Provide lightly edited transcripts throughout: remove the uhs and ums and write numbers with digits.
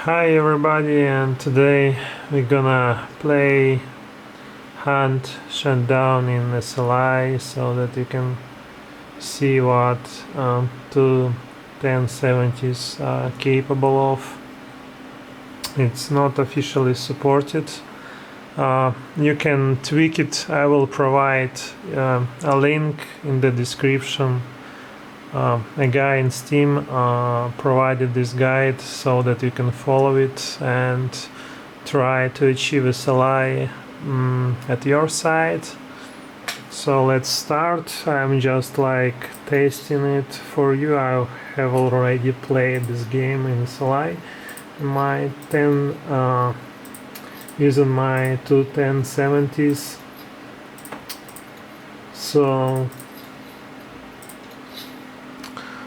Hi everybody, and today we're gonna play Hunt SHOWDOwn in SLI so that you can see what two 1070s are capable of. It's not officially supported. You can tweak it. I will provide a link in the description. A guy in Steam provided this guide so that you can follow it and try to achieve SLI at your side. So let's start. I'm just like testing it for you. I have already played this game in SLI. My 10 using my two 1070s. So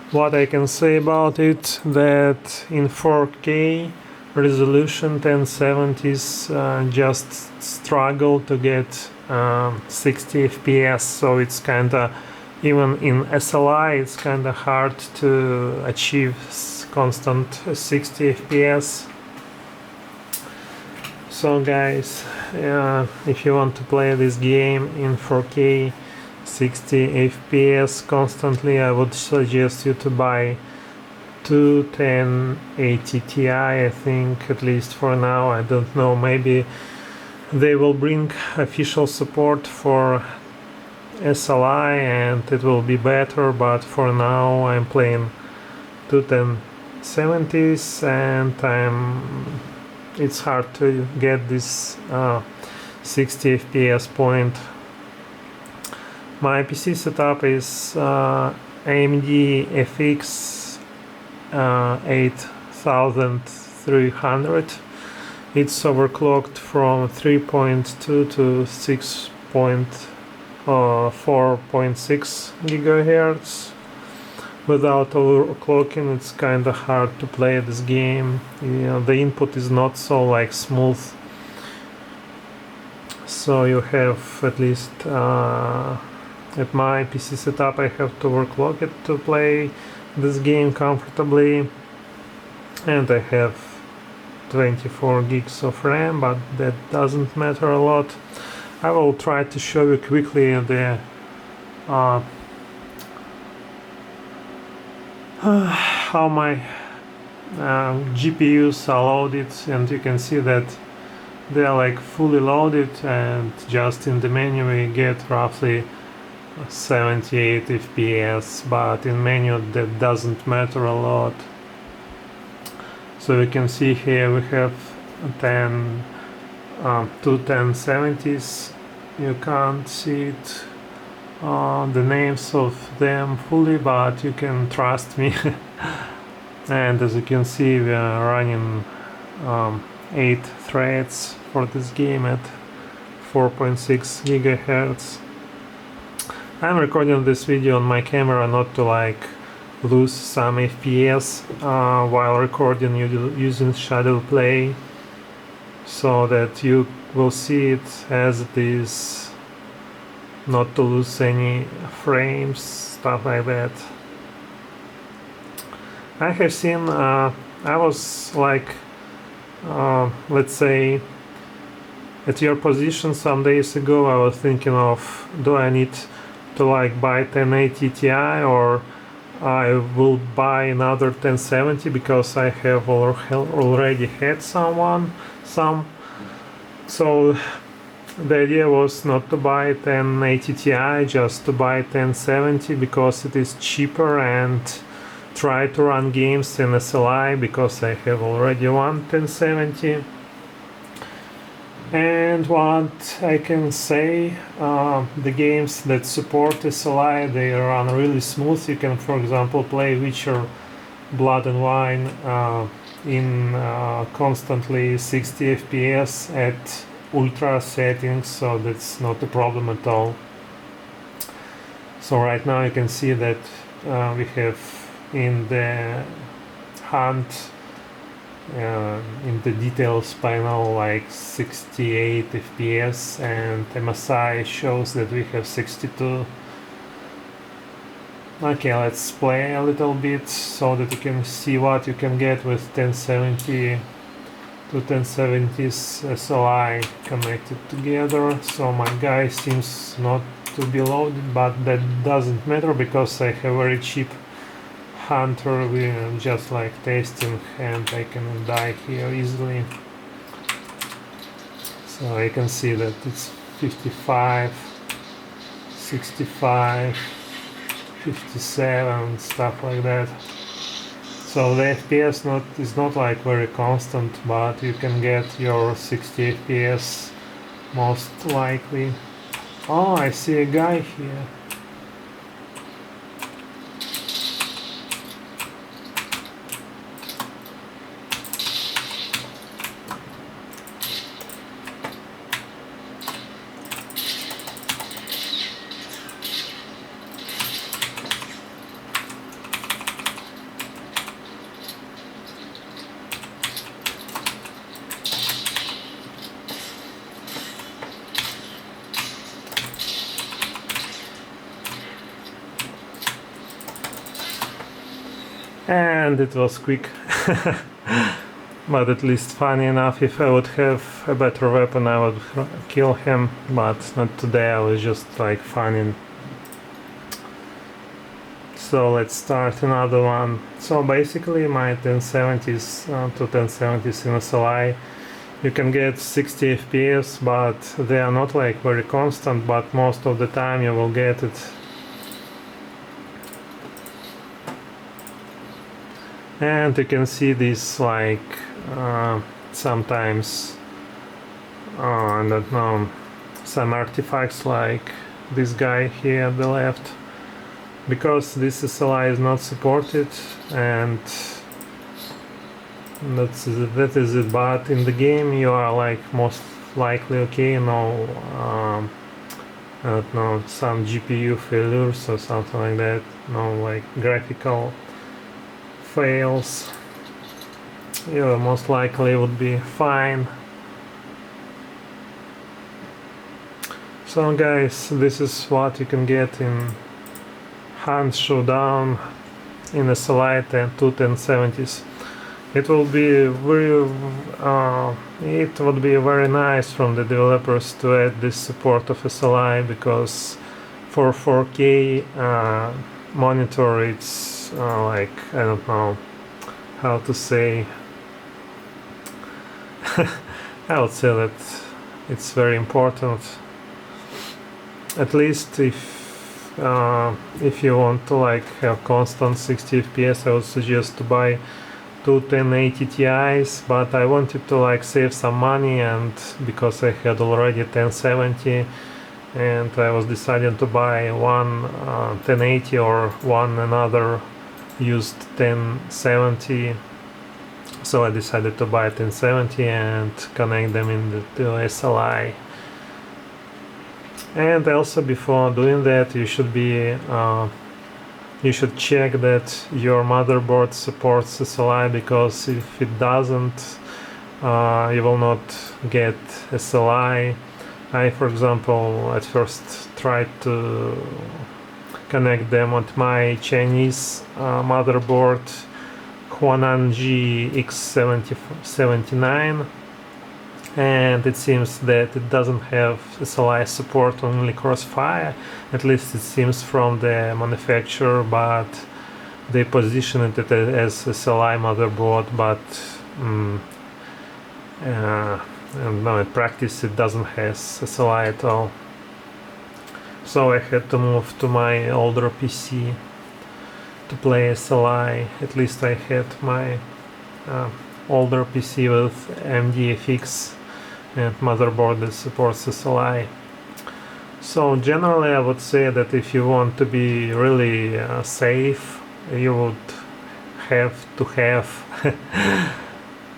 what I can say about it, that in 4K resolution 1070s just struggle to get 60 FPS, so it's kinda, even in SLI it's kinda hard to achieve constant 60 FPS. So guys, if you want to play this game in 4K 60 FPS constantly, I would suggest you to buy two 1080 Ti. I think, at least for now. I don't know, maybe they will bring official support for SLI and it will be better, but for now I'm playing two 1070s and it's hard to get this 60 FPS point. My PC setup is AMD FX8300. It's overclocked from 3.2 to 4.6 GHz. Without overclocking, it's kinda hard to play this game. The input is not so like smooth. So you have, at least at my PC setup, I have to overclock it to play this game comfortably, and I have 24 gigs of RAM, but that doesn't matter a lot. I will try to show you quickly the how my GPUs are loaded, and you can see that they are like fully loaded, and just in the menu we get roughly 78 FPS, but in menu that doesn't matter a lot. So you can see here we have two 1070s. You can't see it, the names of them fully, but you can trust me. And as you can see, we are running 8 threads for this game at 4.6 GHz. I'm recording this video on my camera not to like lose some FPS while recording using Shadow Play, so that you will see it as it is, not to lose any frames, stuff like that. I have seen, I was like, let's say, at your position some days ago. I was thinking of, do I need to like buy 1080 Ti, or I will buy another 1070 because I have already had some. So the idea was not to buy 1080 Ti, just to buy 1070 because it is cheaper, and try to run games in SLI because I have already one 1070. And what I can say, the games that support SLI, they run really smooth. You can, for example, play Witcher Blood and Wine in constantly 60 FPS at ultra settings, so that's not a problem at all. So right now you can see that we have in the Hunt, in the details panel, like 68 FPS, and MSI shows that we have 62. Okay, let's play a little bit so that you can see what you can get with 1070 two 1070s SLI connected together, so my guy seems not to be loaded, but that doesn't matter because I have very cheap Hunter with just like testing, and I can die here easily. So I can see that it's 55, 65, 57, stuff like that. So the FPS is not like very constant, but you can get your 60 FPS most likely. Oh, I see a guy here. And it was quick. But at least funny enough, if I would have a better weapon I would kill him, but not today, I was just like funning. So let's start another one. So basically my 1070s to 1070s in SLI, you can get 60 FPS, but they are not like very constant, but most of the time you will get it. And you can see this like sometimes I don't know, some artifacts like this guy here at the left, because this SLI is not supported, and that is it. But in the game you are like most likely okay, no I don't know, some GPU failures or something like that, no like graphical fails, you most likely would be fine. So guys, this is what you can get in Hunt Showdown in SLI 1070s. It will be it would be very nice from the developers to add this support of SLI, because for 4K monitor it's like, I don't know how to say. I would say that it's very important. At least if you want to like have constant 60 FPS, I would suggest to buy two 1080 Ti's, but I wanted to like save some money, and because I had already 1070 and I was deciding to buy one 1080 or one another used 1070, so I decided to buy 1070 and connect them in the SLI. And also before doing that, you should check that your motherboard supports SLI, because if it doesn't, you will not get SLI. I, for example, at first tried to connect them on my Chinese motherboard Huananji X79, and it seems that it doesn't have SLI support, only Crossfire. At least it seems from the manufacturer, but they position it as SLI motherboard, but no, in practice it doesn't have SLI at all. So I had to move to my older PC to play SLI. At least I had my older PC with MDFX and motherboard that supports SLI. So generally I would say that if you want to be really safe, you would have to have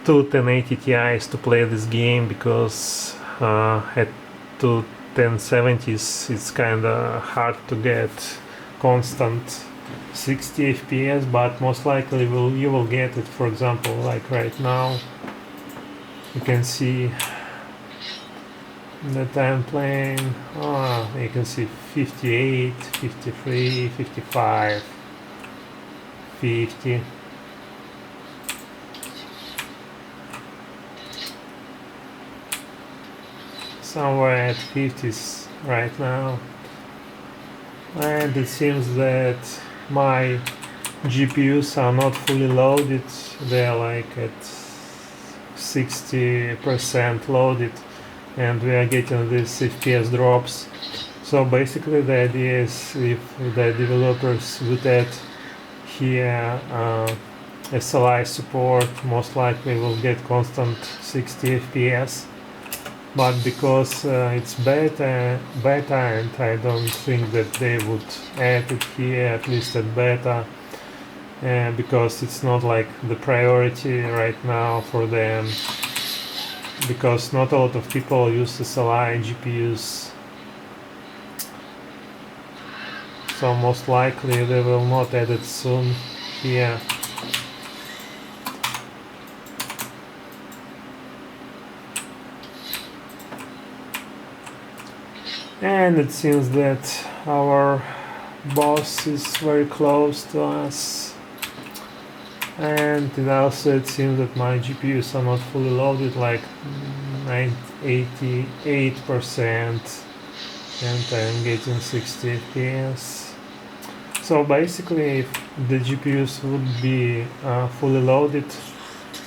two 1080 Ti's to play this game, because at two 1070s it's kinda hard to get constant 60 FPS, but most likely you will get it. For example, like right now you can see that I'm playing, you can see 58, 53, 55, 50. somewhere at 50s right now, and it seems that my GPUs are not fully loaded. They're like at 60% loaded, and we are getting these FPS drops. So basically the idea is, if the developers would add here SLI support, most likely we'll get constant 60 FPS. But because it's beta, and I don't think that they would add it here, at least at beta, because it's not like the priority right now for them, because not a lot of people use SLI GPUs. So most likely they will not add it soon here. And it seems that our boss is very close to us. And it seems that my GPUs are not fully loaded, like 88%, and I'm getting 60 FPS. So basically, if the GPUs would be fully loaded,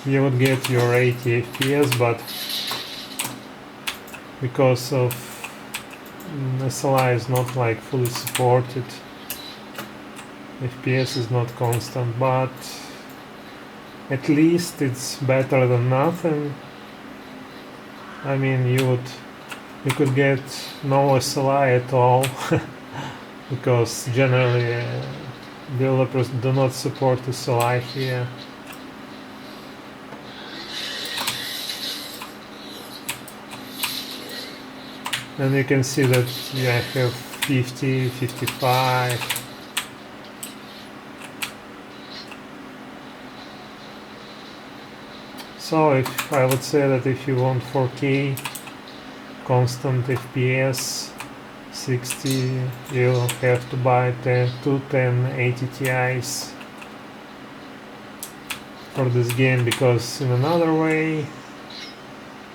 you would get your 80 FPS, but because of SLI is not like fully supported, FPS is not constant, but at least it's better than nothing. I mean, you could get no SLI at all because generally developers do not support SLI here. And you can see that I have 50, 55. So I would say that if you want 4K constant FPS 60, you'll have to buy two 1080 Ti's for this game, because in another way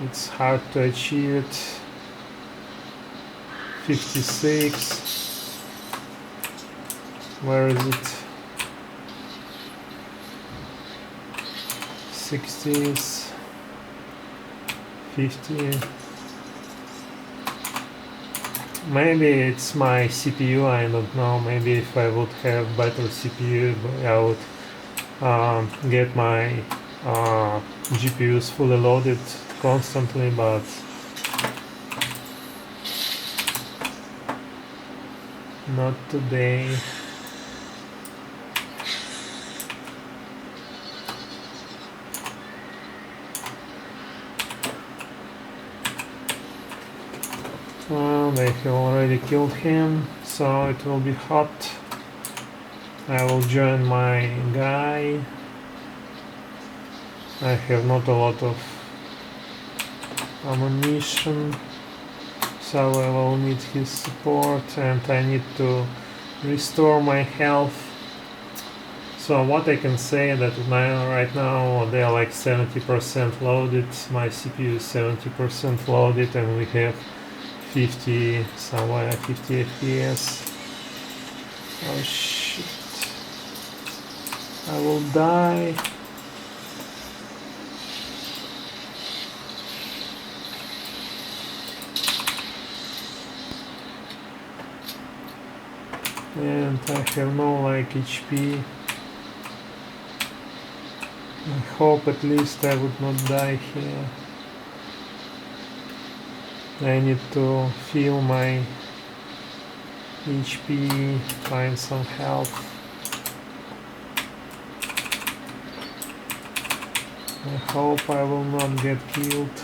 it's hard to achieve it. 56, where is it? 60s, 50. Maybe it's my CPU, I don't know. Maybe if I would have better CPU, I would get my GPUs fully loaded constantly, but not today. Well, they have already killed him, so it will be hot. I will join my guy. I have not a lot of ammunition, so I will need his support, and I need to restore my health. So what I can say that right now they are like 70% loaded, my CPU is 70% loaded, and we have 50, somewhere 50 FPS. Oh shit. I will die. And I have no like HP. I hope at least I would not die here. I need to feel my HP, find some health. I hope I will not get killed.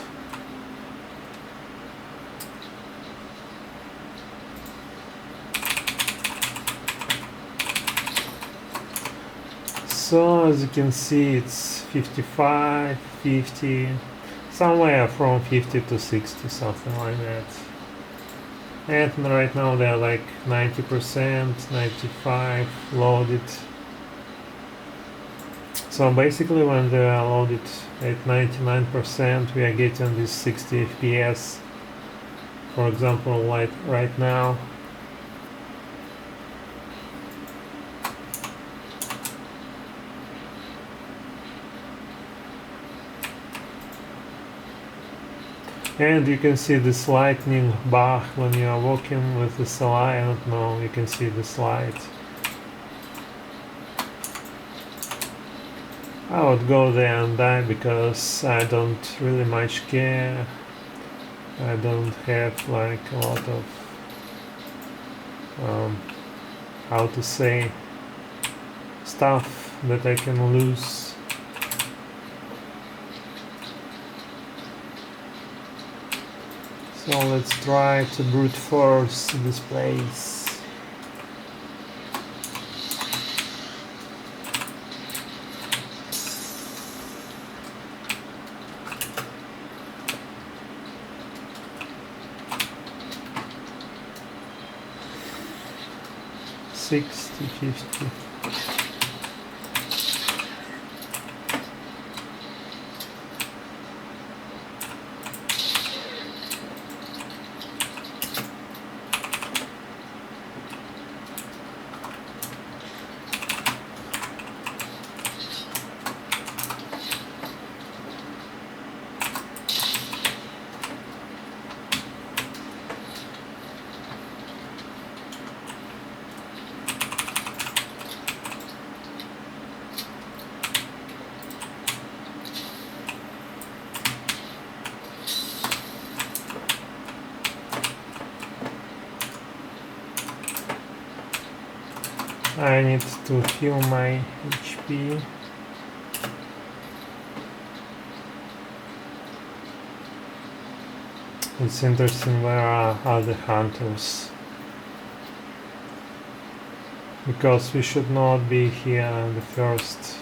So as you can see, it's 55, 50, somewhere from 50 to 60, something like that. And right now they're like 90%, 95 loaded. So basically when they are loaded at 99%, we are getting this 60 FPS. For example, like right now. And you can see this lightning bug when you are walking with the SLI. I don't know, you can see this light. I would go there and die because I don't really much care. I don't have like a lot of how to say, stuff that I can lose. So let's try to brute force this place. $60.50. I need to fill my HP. It's interesting where are other hunters, because we should not be here the first.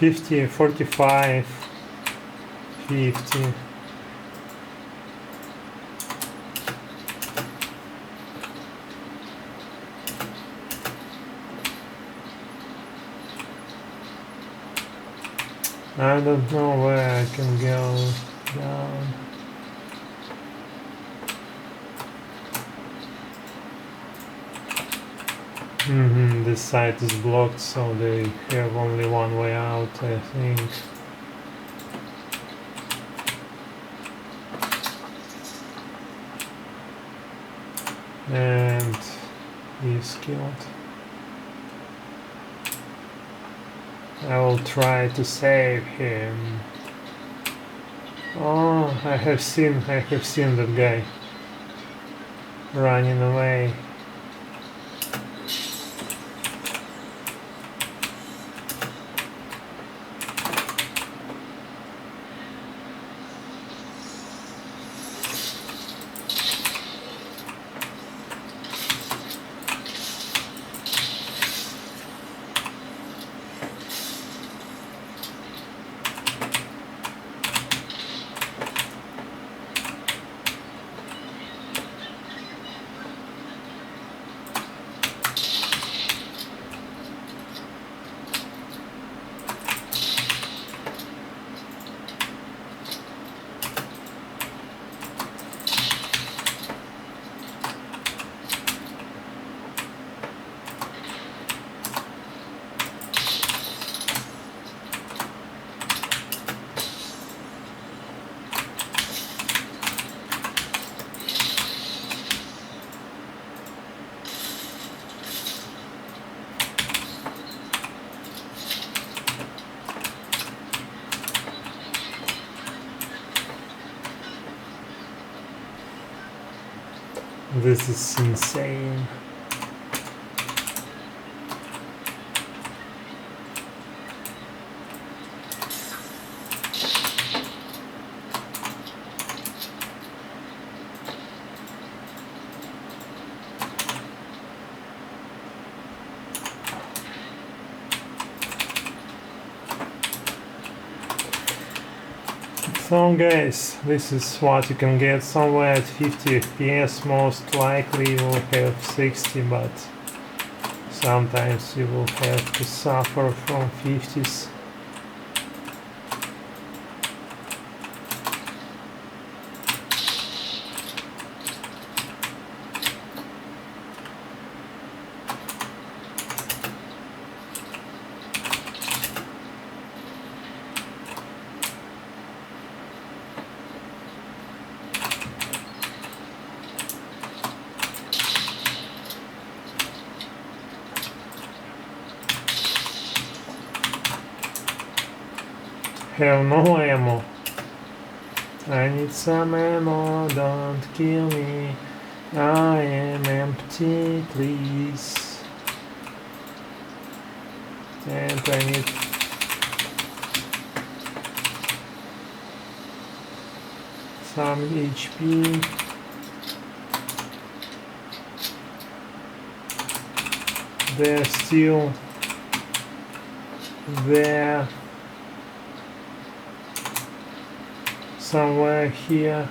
$50, $45, $50. I don't know where I can go down. This side is blocked, so they have only one way out, I think. And he's killed. I will try to save him. Oh, I have seen that guy running away. This is insane. So guys, this is what you can get somewhere at 50 FPS. Most likely you will have 60, but sometimes you will have to suffer from 50s. Have no ammo. I need some ammo, don't kill me. I am empty, please. And I need some HP. They're still there. Somewhere here.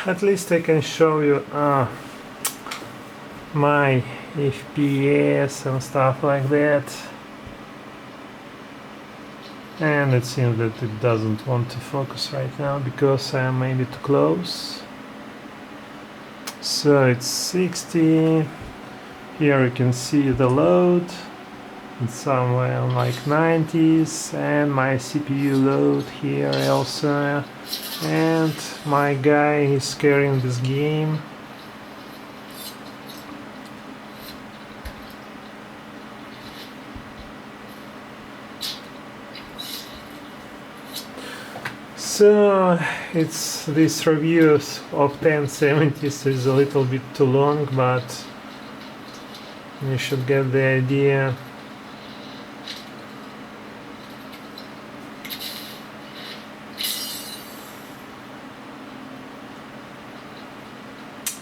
At least I can show you my FPS and stuff like that. And it seems that it doesn't want to focus right now because I am maybe too close. So it's 60. Here you can see the load. It's somewhere like 90s, and my CPU load here also, and my guy is carrying this game. So it's this reviews of 1070s is a little bit too long, but you should get the idea.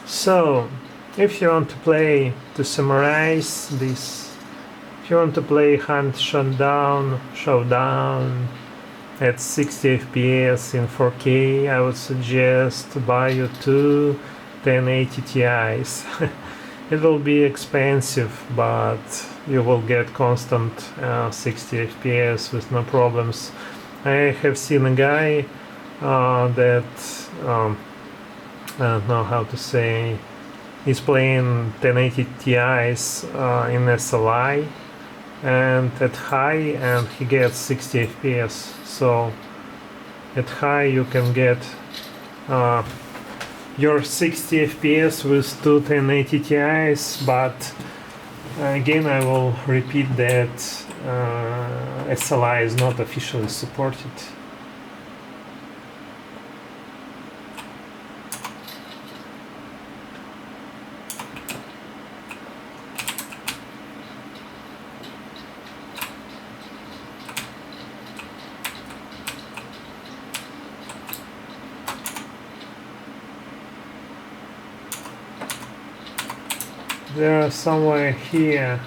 So, if you want to play, to summarize this, if you want to play Hunt Showdown at 60 FPS in 4K, I would suggest to buy you two 1080 Ti's. It will be expensive, but you will get constant 60 FPS with no problems. I have seen a guy that I don't know how to say, he's playing 1080 Ti's in SLI and at high, and he gets 60 FPS. So at high you can get your 60 FPS with two 1080 Ti's, but again I will repeat that SLI is not officially supported. They are somewhere here.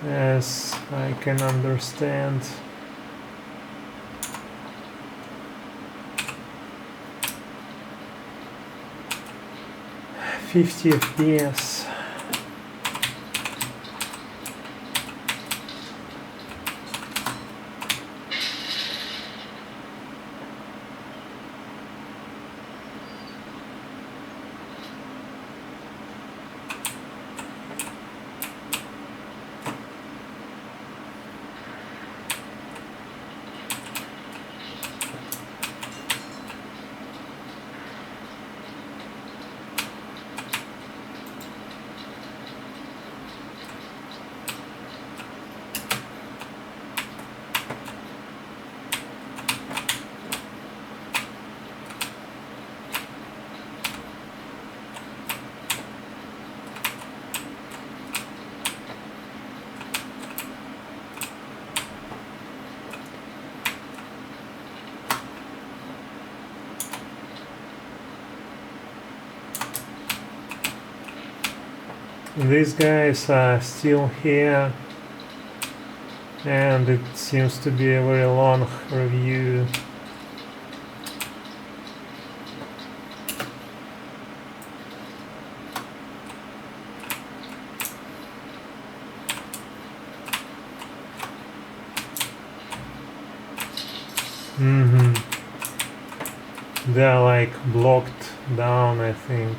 As I can understand. $50 FPS. These guys are still here, and it seems to be a very long review. They're like blocked down, I think.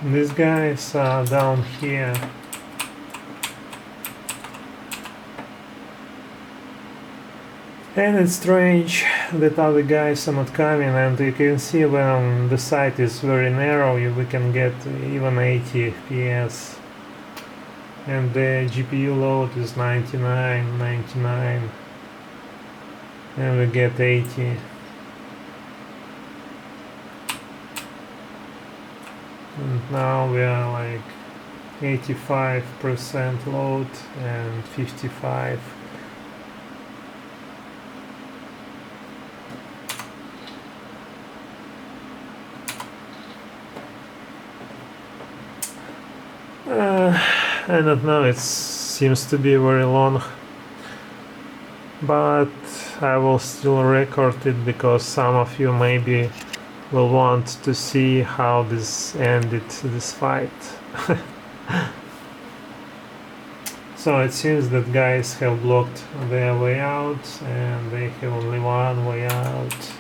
These guys are down here. And it's strange that other guys are not coming, and you can see when the site is very narrow we can get even 80 FPS, and the GPU load is 99, and we get 80. And now we are like 85% load and 55. I don't know, it seems to be very long, but I will still record it because some of you maybe will want to see how this ended, this fight. So it seems that guys have blocked their way out and they have only one way out.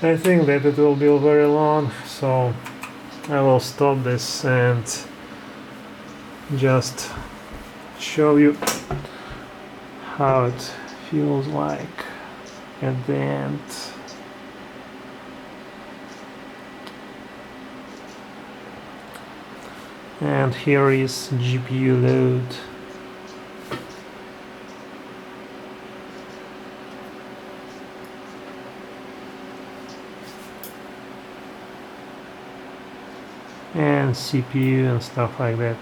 I think that it will be very long, so I will stop this and just show you how it feels like at the end. And here is GPU load. And CPU and stuff like that.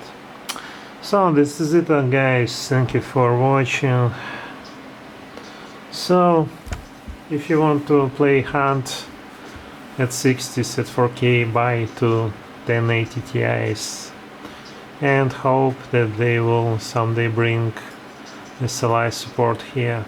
So this is it, guys. Thank you for watching. So if you want to play Hunt at 60s at 4K, buy two 1080 Ti's and hope that they will someday bring SLI support here.